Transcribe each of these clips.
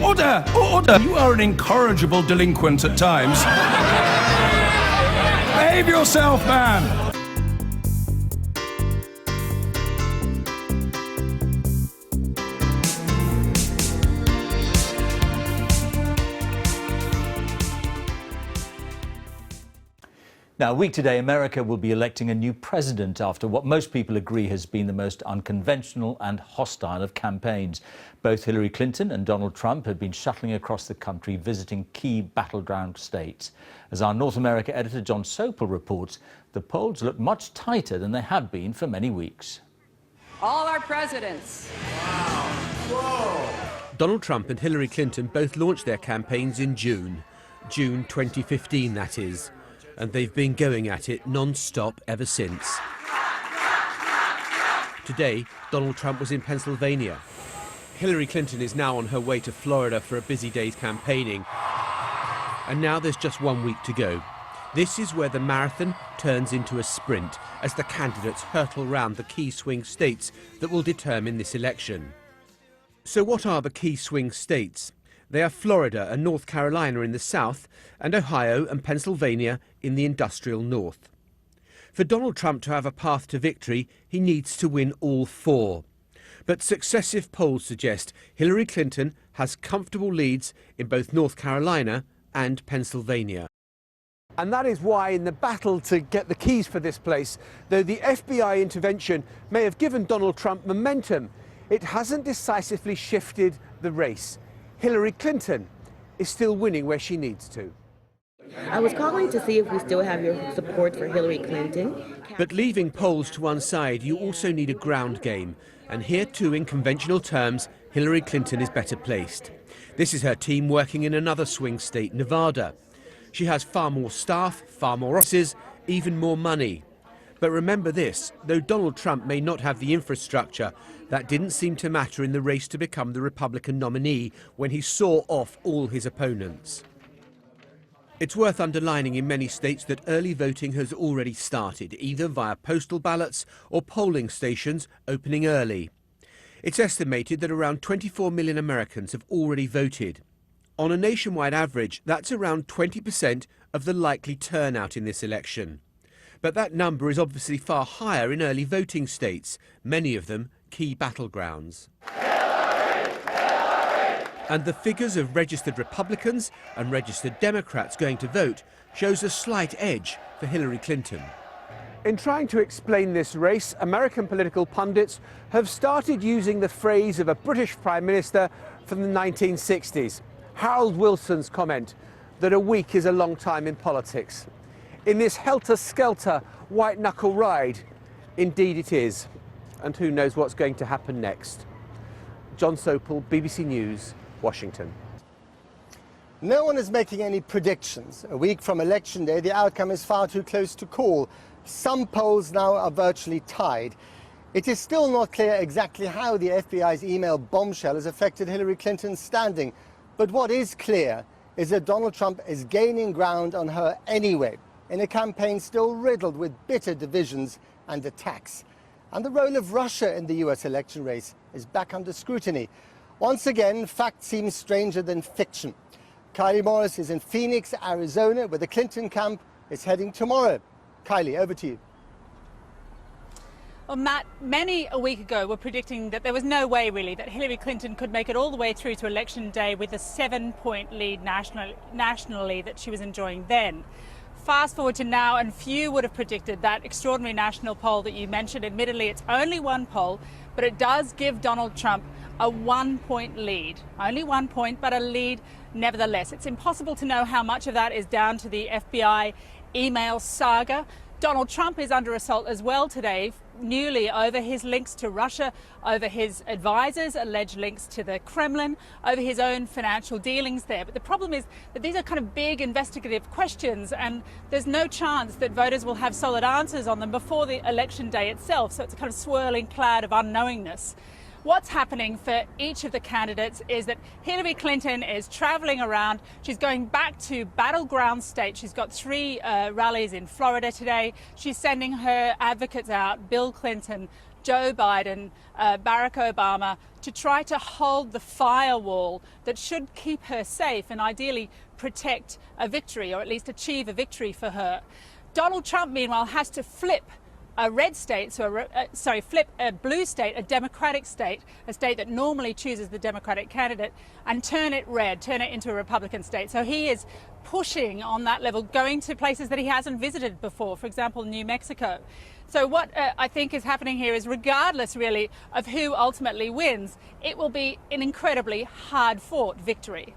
Order! Order! You are an incorrigible delinquent at times. Behave yourself, man! Now, a week today, America will be electing a new president after what most people agree has been the most unconventional and hostile of campaigns. Both Hillary Clinton and Donald Trump have been shuttling across the country visiting key battleground states. As our North America editor John Sopel reports, the polls look much tighter than they have been for many weeks. All our presidents. Wow. Whoa. Donald Trump and Hillary Clinton both launched their campaigns in June 2015, that is. And they've been going at it non-stop ever since. Today, Donald Trump was in Pennsylvania. Hillary Clinton is now on her way to Florida for a busy day's campaigning. And now there's just 1 week to go. This is where the marathon turns into a sprint as the candidates hurtle round the key swing states that will determine this election. So what are the key swing states? They are Florida and North Carolina in the south, and Ohio and Pennsylvania in the industrial north. For Donald Trump to have a path to victory, he needs to win all four. But successive polls suggest Hillary Clinton has comfortable leads in both North Carolina and Pennsylvania. And that is why in the battle to get the keys for this place, though the FBI intervention may have given Donald Trump momentum, it hasn't decisively shifted the race. Hillary Clinton is still winning where she needs to. I was calling to see if we still have your support for Hillary Clinton. But leaving polls to one side, you also need a ground game. And here too, in conventional terms, Hillary Clinton is better placed. This is her team working in another swing state, Nevada. She has far more staff, far more offices, even more money. But remember this, though Donald Trump may not have the infrastructure, that didn't seem to matter in the race to become the Republican nominee when he saw off all his opponents. It's worth underlining in many states that early voting has already started, either via postal ballots or polling stations opening early. It's estimated that around 24 million Americans have already voted. On a nationwide average, that's around 20% of the likely turnout in this election. But that number is obviously far higher in early voting states, many of them key battlegrounds. And the figures of registered Republicans and registered Democrats going to vote shows a slight edge for Hillary Clinton. In trying to explain this race, American political pundits have started using the phrase of a British Prime Minister from the 1960s, Harold Wilson's comment that a week is a long time in politics. In this helter-skelter, white-knuckle ride, indeed it is. And who knows what's going to happen next. John Sopel, BBC News, Washington. No one is making any predictions. A week from Election Day, the outcome is far too close to call. Some polls now are virtually tied. It is still not clear exactly how the FBI's email bombshell has affected Hillary Clinton's standing. But what is clear is that Donald Trump is gaining ground on her anyway, in a campaign still riddled with bitter divisions and attacks. And the role of Russia in the US election race is back under scrutiny. Once again, fact seems stranger than fiction. Kylie Morris is in Phoenix, Arizona, where the Clinton camp is heading tomorrow. Kylie, over to you. Well, Matt, many a week ago were predicting that there was no way really that Hillary Clinton could make it all the way through to Election Day with a 7-point lead nationally that she was enjoying then. Fast forward to now, and few would have predicted that extraordinary national poll that you mentioned. Admittedly, it's only one poll, but it does give Donald Trump a 1-point lead. Only 1 point, but a lead nevertheless. It's impossible to know how much of that is down to the FBI email saga. Donald Trump is under assault as well today, newly, over his links to Russia, over his advisors' alleged links to the Kremlin, over his own financial dealings there. But the problem is that these are kind of big investigative questions, and there's no chance that voters will have solid answers on them before the election day itself. So it's a kind of swirling cloud of unknowingness. What's happening for each of the candidates is that Hillary Clinton is traveling around. She's going back to battleground states. She's got 3 rallies in Florida today. She's sending her advocates out, Bill Clinton, Joe Biden, Barack Obama, to try to hold the firewall that should keep her safe and ideally protect a victory, or at least achieve a victory for her. Donald Trump, meanwhile, has to flip a red state, flip a blue state, a Democratic state, a state that normally chooses the Democratic candidate, and turn it red, turn it into a Republican state. So he is pushing on that level, going to places that he hasn't visited before, for example, New Mexico. So what I think is happening here is, regardless really of who ultimately wins, it will be an incredibly hard-fought victory.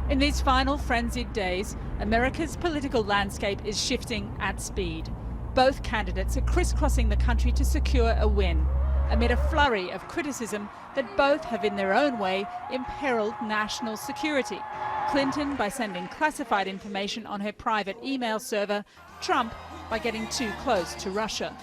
In these final frenzied days, America's political landscape is shifting at speed. Both candidates are crisscrossing the country to secure a win, amid a flurry of criticism that both have in their own way imperiled national security. Clinton by sending classified information on her private email server, Trump by getting too close to Russia.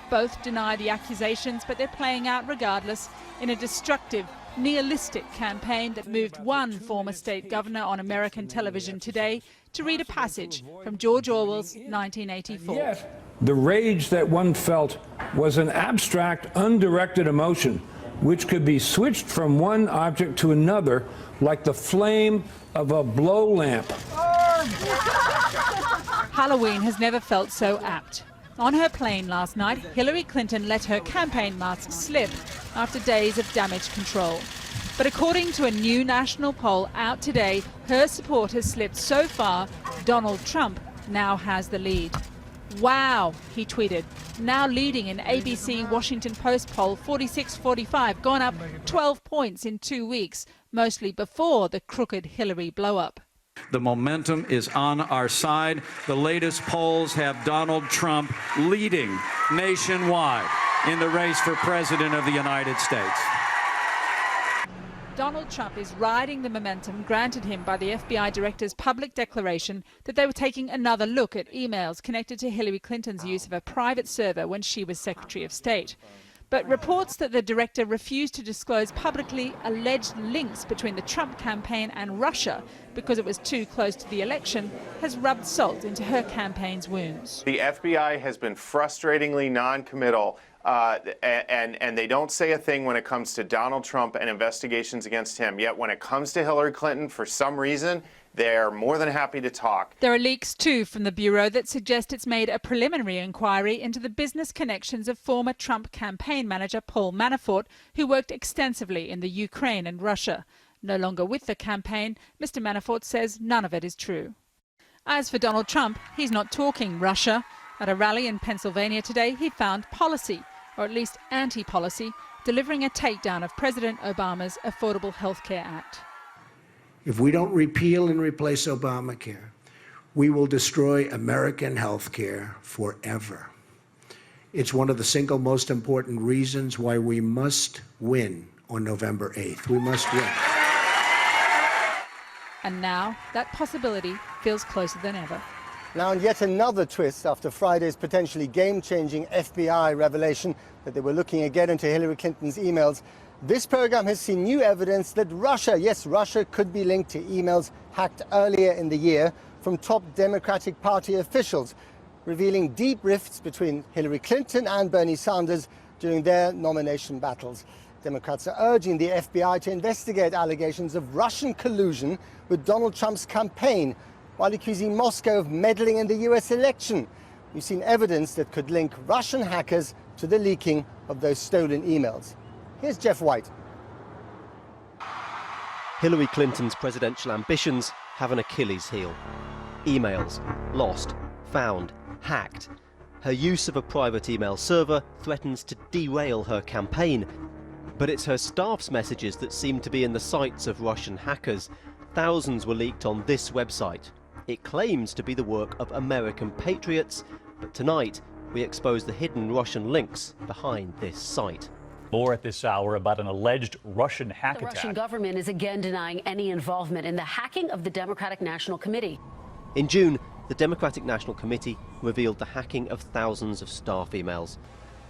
Both deny the accusations, but they're playing out regardless in a destructive, nihilistic campaign that moved one former state governor on American television today to read a passage from George Orwell's 1984. Yes, the rage that one felt was an abstract, undirected emotion which could be switched from one object to another like the flame of a blow lamp. Halloween has never felt so apt. On her plane last night, Hillary Clinton let her campaign mask slip after days of damage control. But according to a new national poll out today, her support has slipped so far, Donald Trump now has the lead. Wow, he tweeted, now leading an ABC Washington Post poll 46-45, gone up 12 points in 2 weeks, mostly before the crooked Hillary blow-up. The momentum is on our side. The latest polls have Donald Trump leading nationwide in the race for President of the United States. Donald Trump is riding the momentum granted him by the FBI director's public declaration that they were taking another look at emails connected to Hillary Clinton's use of a private server when she was Secretary of State. But reports that the director refused to disclose publicly alleged links between the Trump campaign and Russia because it was too close to the election has rubbed salt into her campaign's wounds. The FBI has been frustratingly non-committal, and they don't say a thing when it comes to Donald Trump and investigations against him. Yet when it comes to Hillary Clinton, for some reason, they're more than happy to talk. There are leaks, too, from the Bureau that suggest it's made a preliminary inquiry into the business connections of former Trump campaign manager Paul Manafort, who worked extensively in the Ukraine and Russia. No longer with the campaign, Mr. Manafort says none of it is true. As for Donald Trump, he's not talking Russia. At a rally in Pennsylvania today, he found policy, or at least anti-policy, delivering a takedown of President Obama's Affordable Health Care Act. If we don't repeal and replace Obamacare, we will destroy American health care forever. It's one of the single most important reasons why we must win on November 8th. We must win. And now that possibility feels closer than ever. Now, and yet another twist after Friday's potentially game-changing FBI revelation that they were looking again into Hillary Clinton's emails. This program has seen new evidence that Russia, yes, Russia could be linked to emails hacked earlier in the year from top Democratic Party officials, revealing deep rifts between Hillary Clinton and Bernie Sanders during their nomination battles. Democrats are urging the FBI to investigate allegations of Russian collusion with Donald Trump's campaign, while accusing Moscow of meddling in the US election. We've seen evidence that could link Russian hackers to the leaking of those stolen emails. Here's Jeff White. Hillary Clinton's presidential ambitions have an Achilles heel. Emails lost, found, hacked. Her use of a private email server threatens to derail her campaign. But it's her staff's messages that seem to be in the sights of Russian hackers. Thousands were leaked on this website. It claims to be the work of American patriots, but tonight we expose the hidden Russian links behind this site. More at this hour about an alleged Russian hack attack. The Russian government is again denying any involvement in the hacking of the Democratic National Committee. In June, the Democratic National Committee revealed the hacking of thousands of staff emails.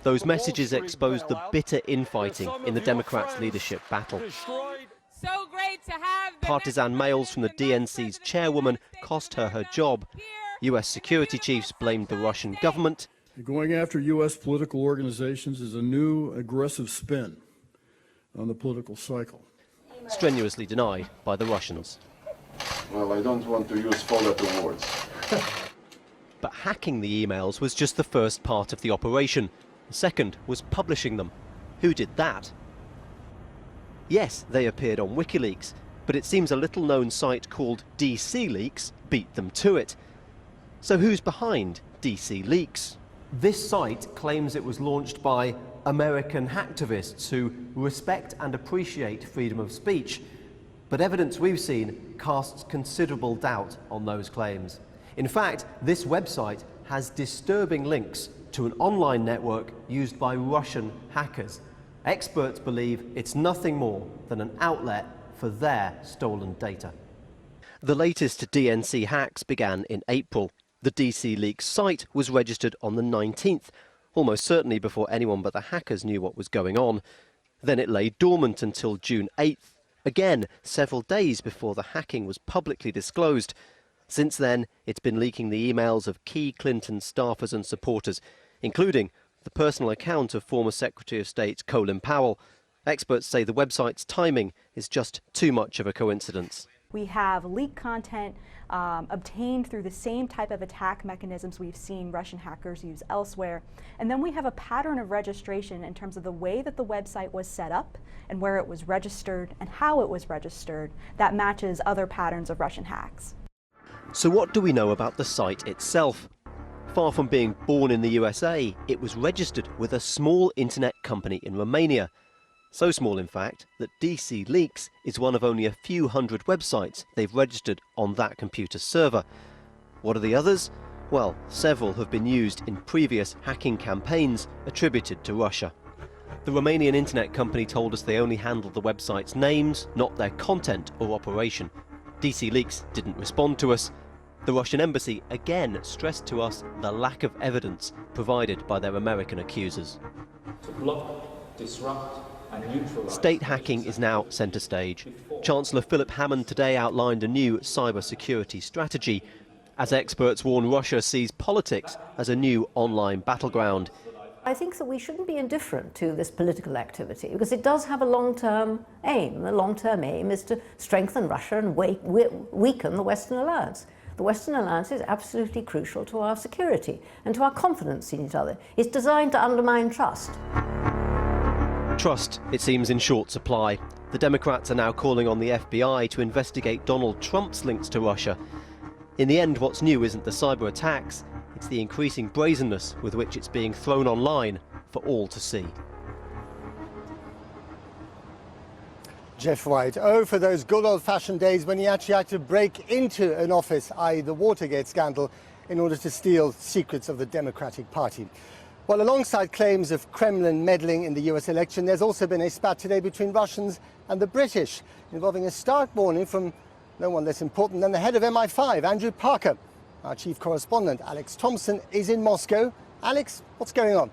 Those messages exposed the bitter infighting in the Democrats' leadership battle. So great to have Partisan mails from the DNC's chairwoman cost her her job. US security chiefs blamed the Russian government, Going after U.S. political organizations is a new aggressive spin on the political cycle. Strenuously denied by the Russians. Well, I don't want to use four-letter words. But hacking the emails was just the first part of the operation. The second was publishing them. Who did that? Yes, they appeared on WikiLeaks, but it seems a little-known site called DC Leaks beat them to it. So who's behind DC Leaks? This site claims it was launched by American hacktivists who respect and appreciate freedom of speech. But evidence we've seen casts considerable doubt on those claims. In fact, this website has disturbing links to an online network used by Russian hackers. Experts believe it's nothing more than an outlet for their stolen data. The latest DNC hacks began in April. The DC Leaks site was registered on the 19th, almost certainly before anyone but the hackers knew what was going on. Then it lay dormant until June 8th, again several days before the hacking was publicly disclosed. Since then, it's been leaking the emails of key Clinton staffers and supporters, including the personal account of former Secretary of State Colin Powell. Experts say the website's timing is just too much of a coincidence. We have leaked content obtained through the same type of attack mechanisms we've seen Russian hackers use elsewhere. And then we have a pattern of registration in terms of the way that the website was set up and where it was registered and how it was registered that matches other patterns of Russian hacks. So what do we know about the site itself? Far from being born in the USA, it was registered with a small internet company in Romania. So small, in fact, that DC Leaks is one of only a few hundred websites they've registered on that computer server. What are the others? Well, several have been used in previous hacking campaigns attributed to Russia. The Romanian internet company told us they only handled the website's names, not their content or operation. DC Leaks didn't respond to us. The Russian embassy again stressed to us the lack of evidence provided by their American accusers. To block, disrupt, State hacking is now centre stage. Chancellor Philip Hammond today outlined a new cybersecurity strategy. As experts warn, Russia sees politics as a new online battleground. I think that we shouldn't be indifferent to this political activity because it does have a long-term aim. The long-term aim is to strengthen Russia and weaken the Western alliance. The Western alliance is absolutely crucial to our security and to our confidence in each other. It's designed to undermine trust. Trust, it seems, in short supply. The Democrats are now calling on the FBI to investigate Donald Trump's links to Russia. In the end, what's new isn't the cyber attacks, it's the increasing brazenness with which it's being thrown online for all to see. Jeff White, oh, for those good old-fashioned days when he actually had to break into an office, i.e. the Watergate scandal, in order to steal secrets of the Democratic Party. Well, alongside claims of Kremlin meddling in the US election, there's also been a spat today between Russians and the British, involving a stark warning from no one less important than the head of MI5, Andrew Parker. Our chief correspondent, Alex Thompson, is in Moscow. Alex, what's going on?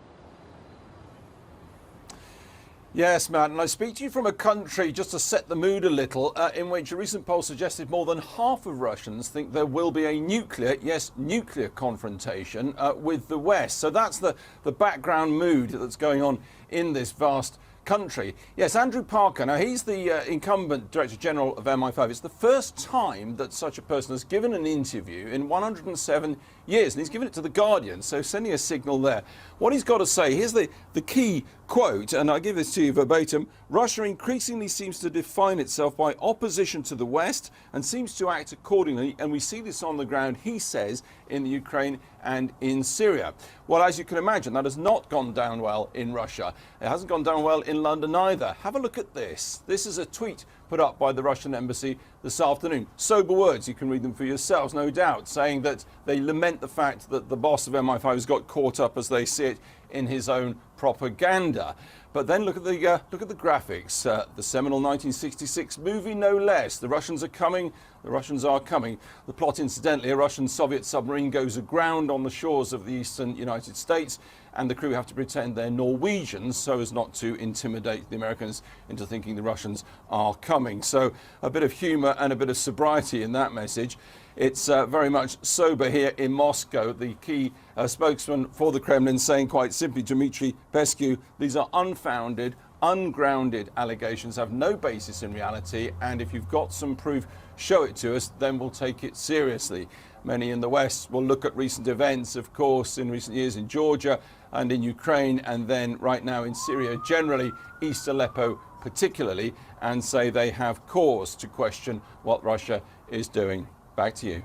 Yes, Matt, and I speak to you from a country, just to set the mood a little, in which a recent poll suggested more than half of Russians think there will be a nuclear confrontation with the West. So that's the background mood that's going on in this vast country. Yes, Andrew Parker, now he's the incumbent Director General of MI5. It's the first time that such a person has given an interview in 107 years, and he's given it to The Guardian, so sending a signal there. What he's got to say, here's the key quote, and I give this to you verbatim: Russia increasingly seems to define itself by opposition to the West and seems to act accordingly, and we see this on the ground, he says, in the Ukraine and in Syria. Well, as you can imagine, that has not gone down well in Russia. It hasn't gone down well in London either. Have a look at this. This is a tweet put up by the Russian embassy this afternoon. Sober words, you can read them for yourselves, no doubt, saying that they lament the fact that the boss of MI5 has got caught up, as they see it, in his own propaganda. But then look at the graphics. The seminal 1966 movie, no less. The Russians are coming. The Russians are coming. The plot, incidentally, a Russian-Soviet submarine goes aground on the shores of the eastern United States, and the crew have to pretend they're Norwegians so as not to intimidate the Americans into thinking the Russians are coming. So a bit of humour and a bit of sobriety in that message. It's very much sober here in Moscow. The key spokesman for the Kremlin saying quite simply, Dmitry Peskov, these are unfounded, ungrounded allegations, have no basis in reality, and if you've got some proof, show it to us, then we'll take it seriously. Many in the West will look at recent events, of course, in recent years in Georgia and in Ukraine, and then right now in Syria generally, East Aleppo particularly, and say they have cause to question what Russia is doing. Back to you.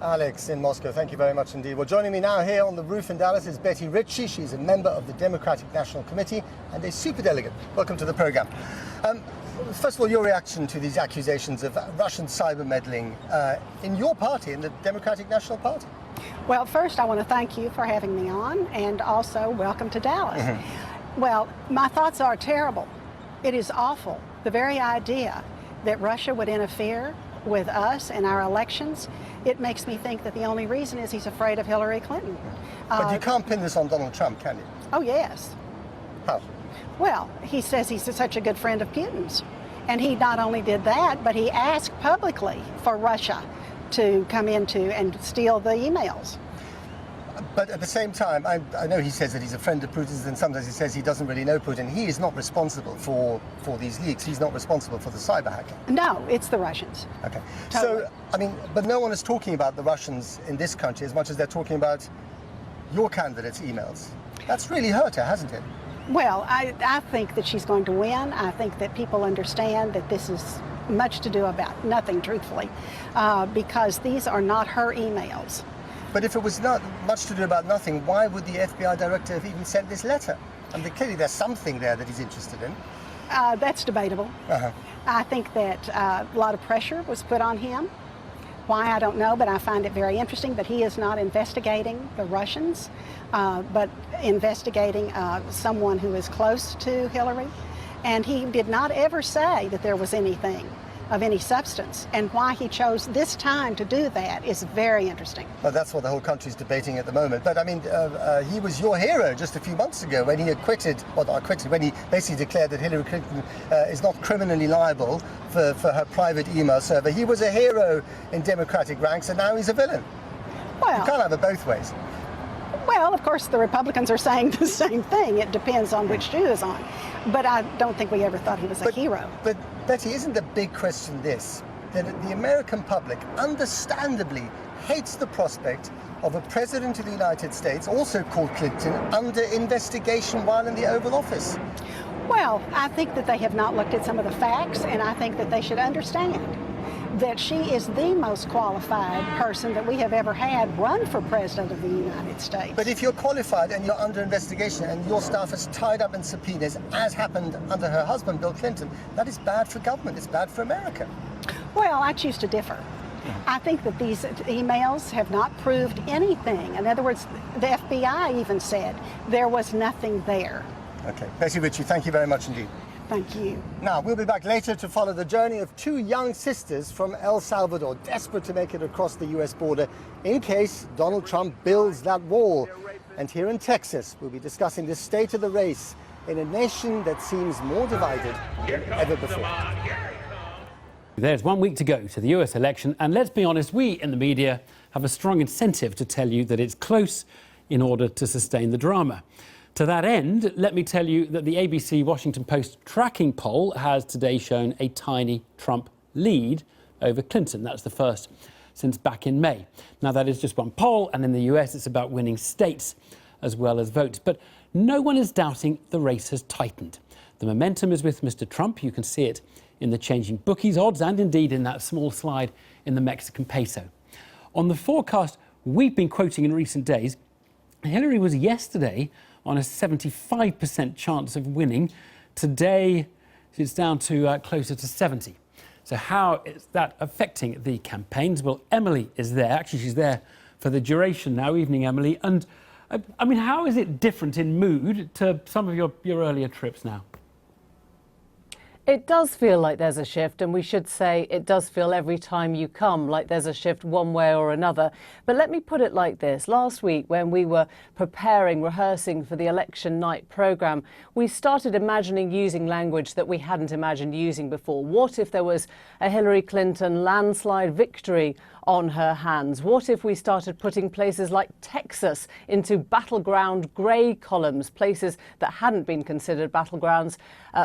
Alex in Moscow, thank you very much indeed. Well, joining me now here on the roof in Dallas is Betty Ritchie. She's a member of the Democratic National Committee and a superdelegate. Welcome to the program. First of all, your reaction to these accusations of Russian cyber meddling in your party, in the Democratic National Party? Well, first I want to thank you for having me on, and also welcome to Dallas. Well, my thoughts are terrible. It is awful. The very idea that Russia would interfere with us in our elections, it makes me think that the only reason is he's afraid of Hillary Clinton. But you can't pin this on Donald Trump, can you? Oh, yes. How? Well, he says he's such a good friend of Putin's. And he not only did that, but he asked publicly for Russia to come into and steal the emails. But at the same time, I know he says that he's a friend of Putin's, and sometimes he says he doesn't really know Putin. He is not responsible for these leaks. He's not responsible for the cyber hacking. No, it's the Russians. Okay. Totally. So, I mean, but no one is talking about the Russians in this country as much as they're talking about your candidate's emails. That's really hurt her, hasn't it? Well, I think that she's going to win. I think that people understand that this is much to do about nothing, truthfully, because these are not her emails. But if it was not much to do about nothing, why would the FBI director have even sent this letter? I mean, clearly there's something there that he's interested in. That's debatable. I think that a lot of pressure was put on him. Why, I don't know, but I find it very interesting that he is not investigating the Russians, but investigating someone who is close to Hillary. And he did not ever say that there was anything of any substance, and why he chose this time to do that is very interesting. Well, that's what the whole country's debating at the moment. But I mean, he was your hero just a few months ago when he acquitted, when he basically declared that Hillary Clinton is not criminally liable for her private email server. He was a hero in Democratic ranks, and now he's a villain. Well, you can't have it both ways. Well, of course, the Republicans are saying the same thing. It depends on which shoe is on. But I don't think we ever thought he was a hero. But Betty, isn't the big question this, that the American public understandably hates the prospect of a president of the United States, also called Clinton, under investigation while in the Oval Office? Well, I think that they have not looked at some of the facts, and I think that they should understand that she is the most qualified person that we have ever had run for president of the United States. But if you're qualified and you're under investigation and your staff is tied up in subpoenas, as happened under her husband, Bill Clinton, that is bad for government, it's bad for America. Well, I choose to differ. I think that these emails have not proved anything. In other words, the FBI even said there was nothing there. Okay. Betty Ritchie, thank you very much indeed. Thank you. Now, we'll be back later to follow the journey of two young sisters from El Salvador, desperate to make it across the U.S. border in case Donald Trump builds that wall. And here in Texas, we'll be discussing the state of the race in a nation that seems more divided than ever before. There's 1 week to go to the US election, and let's be honest, we in the media have a strong incentive to tell you that it's close in order to sustain the drama. To that end, let me tell you that the ABC Washington Post tracking poll has today shown a tiny Trump lead over Clinton. That's the first since back in May. Now, that is just one poll, and in the US it's about winning states as well as votes. But no one is doubting the race has tightened. The momentum is with Mr. Trump. You can see it in the changing bookies odds and indeed in that small slide in the Mexican peso. On the forecast we've been quoting in recent days, Hillary was yesterday on a 75% chance of winning. Today, it's down to closer to 70. So how is that affecting the campaigns? Well, Emily is there. Actually, she's there for the duration now. Evening, Emily. And I mean, how is it different in mood to some of your earlier trips now? It does feel like there's a shift, and we should say it does feel every time you come like there's a shift one way or another. But let me put it like this. Last week, when we were rehearsing for the election night programme, we started imagining using language that we hadn't imagined using before. What if there was a Hillary Clinton landslide victory on her hands? What if we started putting places like Texas into battleground grey columns, places that hadn't been considered battlegrounds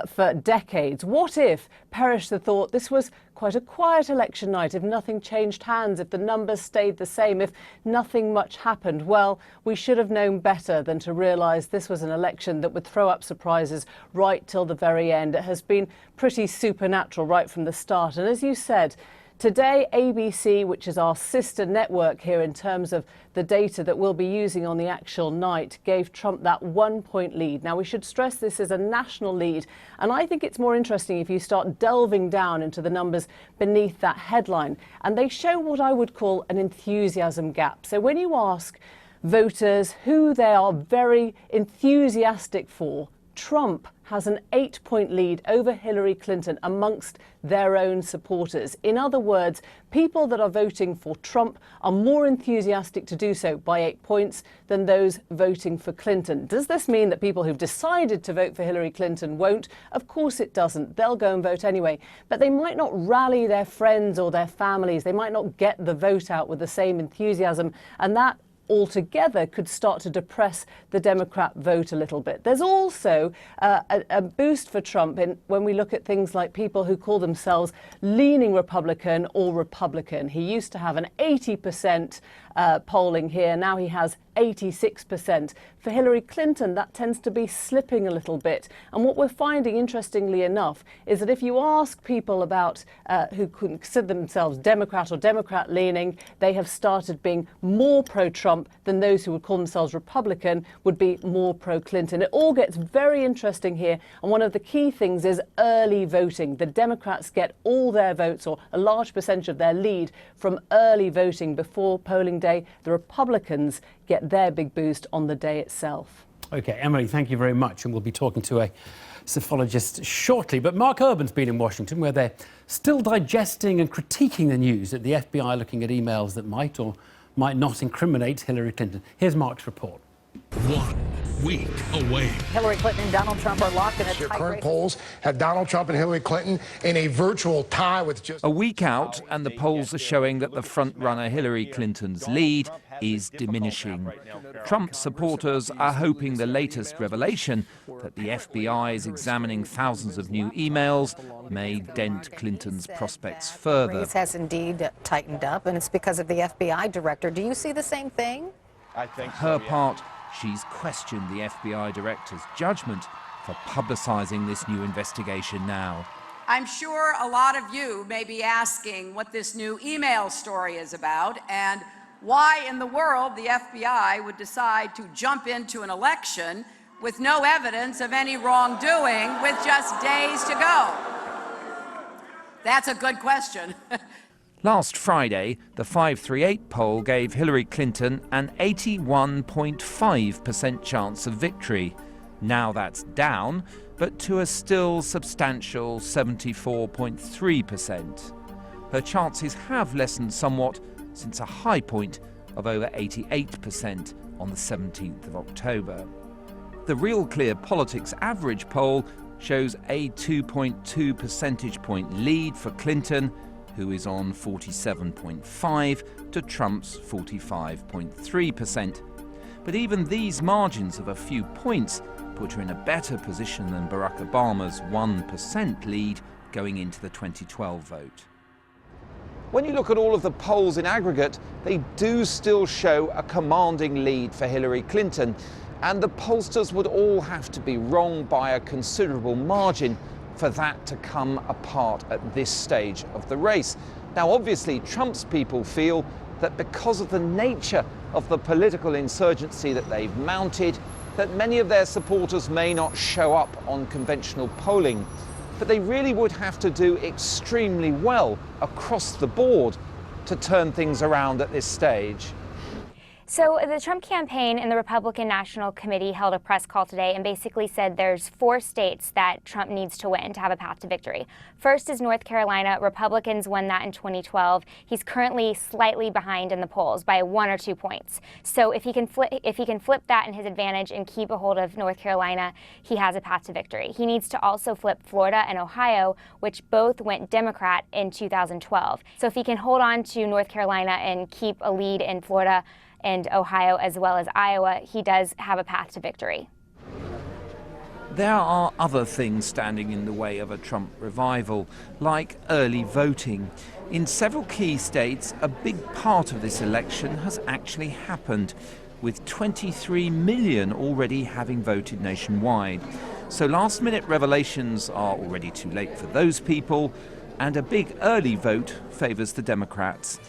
for decades? What if, perish the thought, this was quite a quiet election night, if nothing changed hands, if the numbers stayed the same, if nothing much happened? Well, we should have known better than to realise this was an election that would throw up surprises right till the very end. It has been pretty supernatural right from the start. And as you said, today, ABC, which is our sister network here in terms of the data that we'll be using on the actual night, gave Trump that 1-point lead. Now, we should stress this is a national lead, and I think it's more interesting if you start delving down into the numbers beneath that headline. And they show what I would call an enthusiasm gap. So when you ask voters who they are very enthusiastic for, Trump has an 8-point lead over Hillary Clinton amongst their own supporters. In other words, people that are voting for Trump are more enthusiastic to do so by 8 points than those voting for Clinton. Does this mean that people who've decided to vote for Hillary Clinton won't? Of course it doesn't. They'll go and vote anyway. But they might not rally their friends or their families. They might not get the vote out with the same enthusiasm. And that altogether could start to depress the Democrat vote a little bit. There's also a boost for Trump when we look at things like people who call themselves leaning Republican or Republican. He used to have an 80% polling here. Now he has 86%. For Hillary Clinton, that tends to be slipping a little bit. And what we're finding, interestingly enough, is that if you ask people about who consider themselves Democrat or Democrat-leaning, they have started being more pro-Trump than those who would call themselves Republican would be more pro-Clinton. It all gets very interesting here. And one of the key things is early voting. The Democrats get all their votes, or a large percentage of their lead, from early voting before polling day. The Republicans get their big boost on the day itself. OK, Emily, thank you very much. And we'll be talking to a psephologist shortly. But Mark Urban's been in Washington, where they're still digesting and critiquing the news that the FBI looking at emails that might or might not incriminate Hillary Clinton. Here's Mark's report. 1 week away. Hillary Clinton and Donald Trump are locked in a tight Current race. polls have Donald Trump and Hillary Clinton in a virtual tie with just a week out, and the polls are showing that the front-runner Hillary Clinton's lead is diminishing. Trump supporters are hoping the latest revelation that the FBI is examining thousands of new emails may dent Clinton's prospects further. Race has indeed tightened up, and it's because of the FBI director. Do you see the same thing? I think her part, she's questioned the FBI director's judgment for publicizing this new investigation now. I'm sure a lot of you may be asking what this new email story is about and why in the world the FBI would decide to jump into an election with no evidence of any wrongdoing with just days to go. That's a good question. Last Friday, the 538 poll gave Hillary Clinton an 81.5% chance of victory. Now that's down, but to a still substantial 74.3%. Her chances have lessened somewhat since a high point of over 88% on the 17th of October. The Real Clear Politics average poll shows a 2.2 percentage point lead for Clinton, who is on 47.5 to Trump's 45.3%. But even these margins of a few points put her in a better position than Barack Obama's 1% lead going into the 2012 vote. When you look at all of the polls in aggregate, they do still show a commanding lead for Hillary Clinton, and the pollsters would all have to be wrong by a considerable margin for that to come apart at this stage of the race. Now, obviously, Trump's people feel that because of the nature of the political insurgency that they've mounted, that many of their supporters may not show up on conventional polling. But they really would have to do extremely well across the board to turn things around at this stage. So the Trump campaign and the Republican National Committee held a press call today and basically said there's 4 states that Trump needs to win to have a path to victory. First is North Carolina. Republicans won that in 2012. He's currently slightly behind in the polls by 1 or 2 points. So if he can flip that in his advantage and keep a hold of North Carolina, he has a path to victory. He needs to also flip Florida and Ohio, which both went Democrat in 2012. So if he can hold on to North Carolina and keep a lead in Florida and Ohio as well as Iowa, he does have a path to victory. There are other things standing in the way of a Trump revival, like early voting. In several key states, a big part of this election has actually happened, with 23 million already having voted nationwide. So last-minute revelations are already too late for those people, and a big early vote favours the Democrats.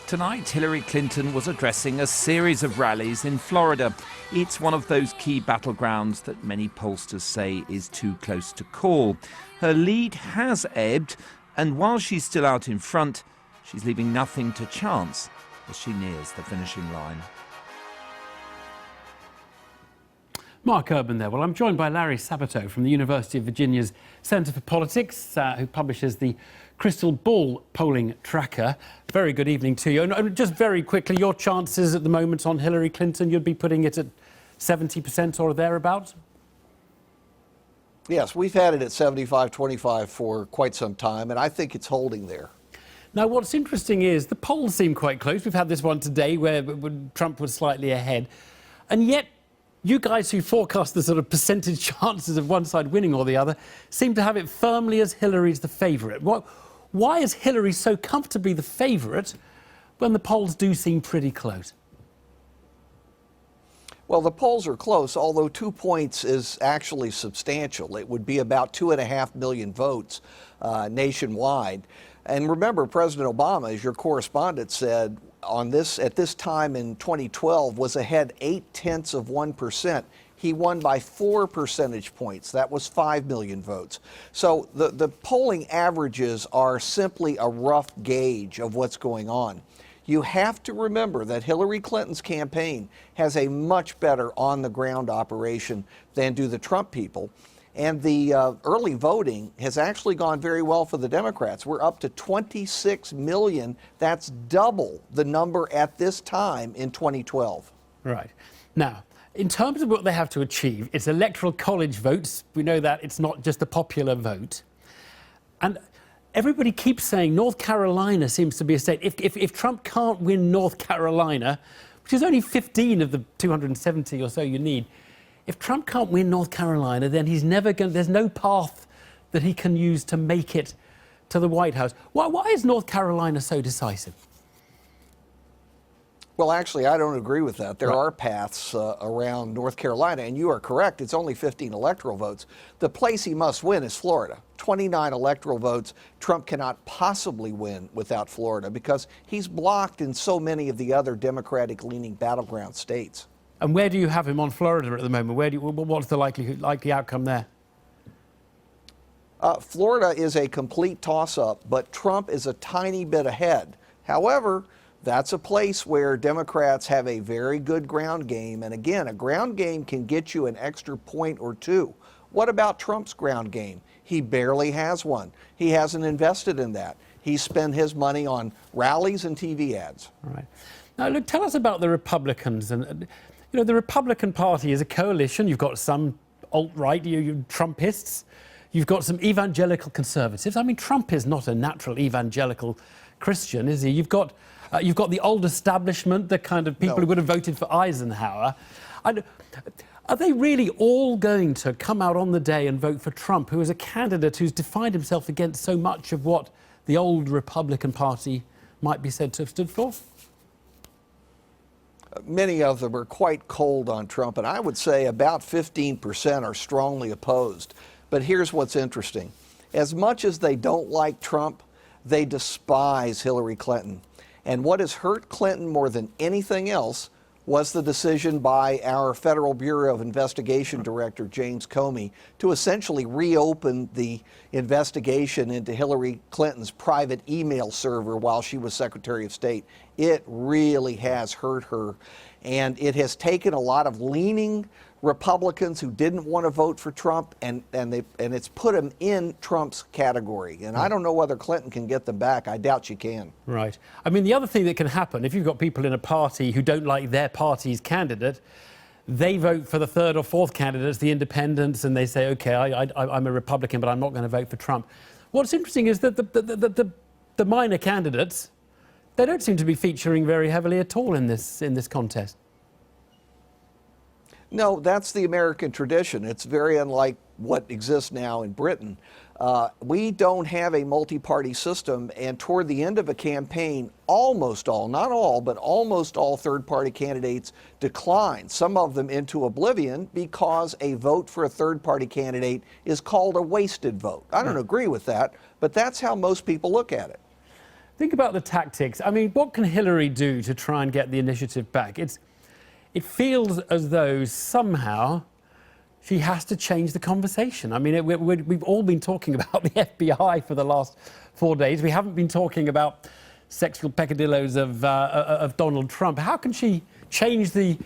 Tonight, Hillary Clinton was addressing a series of rallies in Florida. It's one of those key battlegrounds that many pollsters say is too close to call. Her lead has ebbed, and while she's still out in front, she's leaving nothing to chance as she nears the finishing line. Mark Urban there. Well, I'm joined by Larry Sabato from the University of Virginia's Centre for Politics, who publishes the Crystal Ball polling tracker. Very good evening to you. And just very quickly, your chances at the moment on Hillary Clinton, you'd be putting it at 70% or thereabouts? Yes, we've had it at 75-25 for quite some time, and I think it's holding there. Now, what's interesting is the polls seem quite close. We've had this one today where Trump was slightly ahead. And yet, you guys who forecast the sort of percentage chances of one side winning or the other seem to have it firmly as Hillary's the favourite. Why is Hillary so comfortably the favourite when the polls do seem pretty close? Well, the polls are close, although 2 points is actually substantial. It would be about 2.5 million votes nationwide. And remember, President Obama, as your correspondent said, at this time in 2012 was ahead 0.8%. He won by 4 percentage points. That was 5 million votes. So the polling averages are simply a rough gauge of what's going on. You have to remember that Hillary Clinton's campaign has a much better on-the-ground operation than do the Trump people. And the early voting has actually gone very well for the Democrats. We're up to 26 million. That's double the number at this time in 2012. Right. Now, in terms of what they have to achieve, it's electoral college votes. We know that it's not just the popular vote. And everybody keeps saying North Carolina seems to be a state. If Trump can't win North Carolina, which is only 15 of the 270 or so you need, if Trump can't win North Carolina, then he's never going. There's no path that he can use to make it to the White House. Why is North Carolina so decisive? Well, actually, I don't agree with that. There are paths around North Carolina, and you are correct. It's only 15 electoral votes. The place he must win is Florida. 29 electoral votes. Trump cannot possibly win without Florida because he's blocked in so many of the other Democratic-leaning battleground states. And where do you have him on Florida at the moment? What's the likely outcome there? Florida is a complete toss-up, but Trump is a tiny bit ahead. However, that's a place where Democrats have a very good ground game. And again, a ground game can get you an extra point or two. What about Trump's ground game? He barely has one. He hasn't invested in that. He spent his money on rallies and TV ads. All right. Now, look, tell us about the Republicans. And you know, the Republican Party is a coalition. You've got some alt-right, you Trumpists. You've got some evangelical conservatives. I mean, Trump is not a natural evangelical Christian, is he? You've got the old establishment, the kind of people who would have voted for Eisenhower. Are they really all going to come out on the day and vote for Trump, who is a candidate who's defined himself against so much of what the old Republican Party might be said to have stood for? Many of them are quite cold on Trump, and I would say about 15% are strongly opposed. But here's what's interesting. As much as they don't like Trump, they despise Hillary Clinton. And what has hurt Clinton more than anything else was the decision by our Federal Bureau of Investigation Director, James Comey, to essentially reopen the investigation into Hillary Clinton's private email server while she was Secretary of State. It really has hurt her, and it has taken a lot of leaning Republicans who didn't want to vote for Trump, and it's put them in Trump's category. And I don't know whether Clinton can get them back. I doubt she can. Right. I mean, the other thing that can happen, if you've got people in a party who don't like their party's candidate, they vote for the third or fourth candidates, the independents, and they say, OK, I'm a Republican, but I'm not going to vote for Trump. What's interesting is that the minor candidates, they don't seem to be featuring very heavily at all in this contest. No, that's the American tradition. It's very unlike what exists now in Britain. We don't have a multi-party system, and toward the end of a campaign, almost all, not all, but almost all third-party candidates decline, some of them into oblivion, because a vote for a third-party candidate is called a wasted vote. I don't agree with that, but that's how most people look at it. Think about the tactics. I mean, what can Hillary do to try and get the initiative back? It feels as though somehow she has to change the conversation. I mean, we've all been talking about the FBI for the last 4 days. We haven't been talking about sexual peccadillos of Donald Trump. How can she change the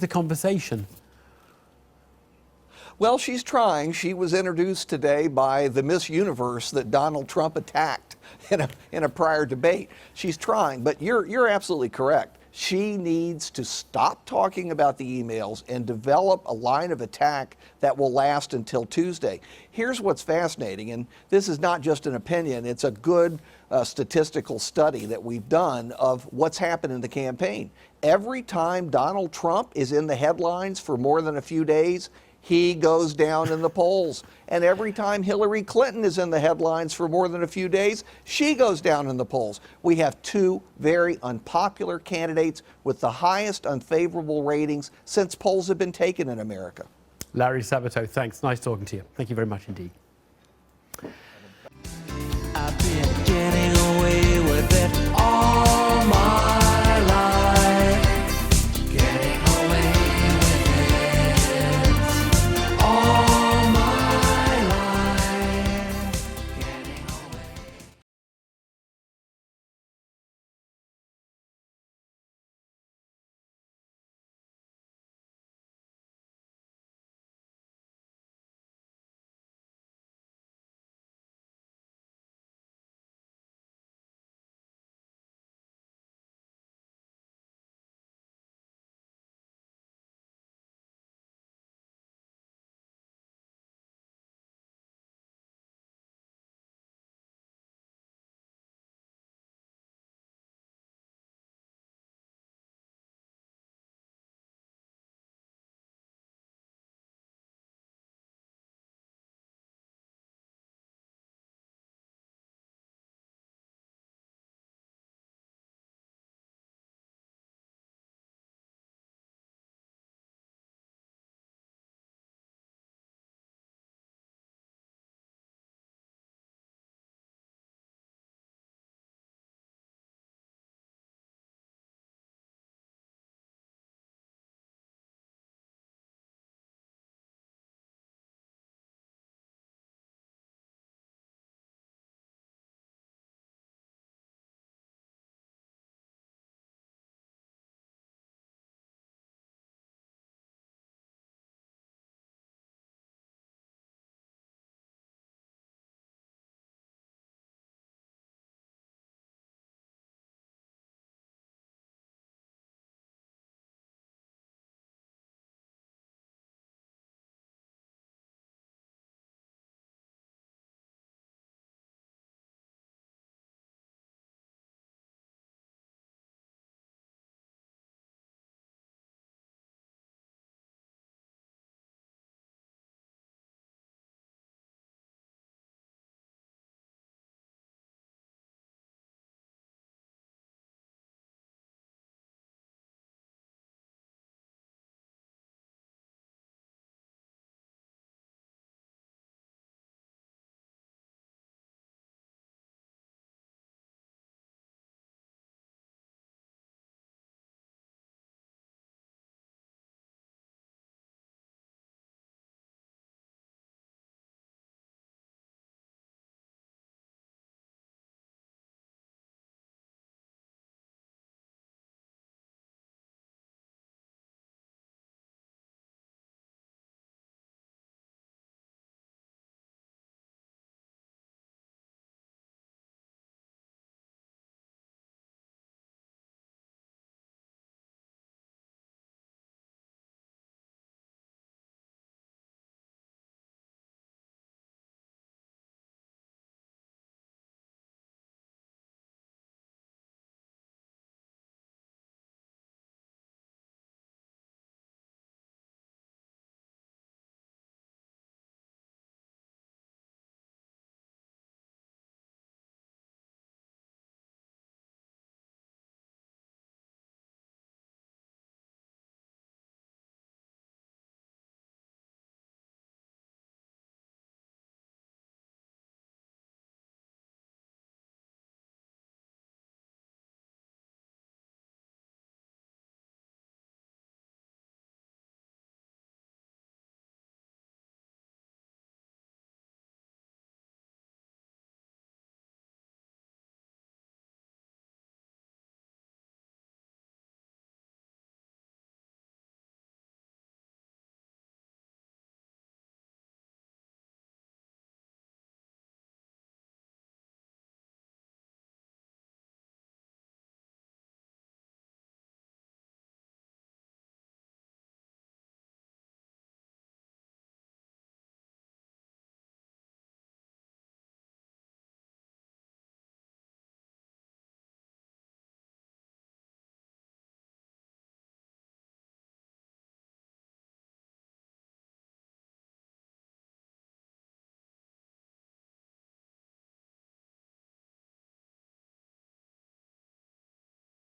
conversation? Well, she's trying. She was introduced today by the Miss Universe that Donald Trump attacked in a prior debate. She's trying, but you're absolutely correct. She needs to stop talking about the emails and develop a line of attack that will last until Tuesday. Here's what's fascinating, and this is not just an opinion, it's a good statistical study that we've done of what's happened in the campaign. Every time Donald Trump is in the headlines for more than a few days, he goes down in the polls. And every time Hillary Clinton is in the headlines for more than a few days, she goes down in the polls. We have two very unpopular candidates with the highest unfavorable ratings since polls have been taken in America. Larry Sabato, thanks. Nice talking to you. Thank you very much indeed.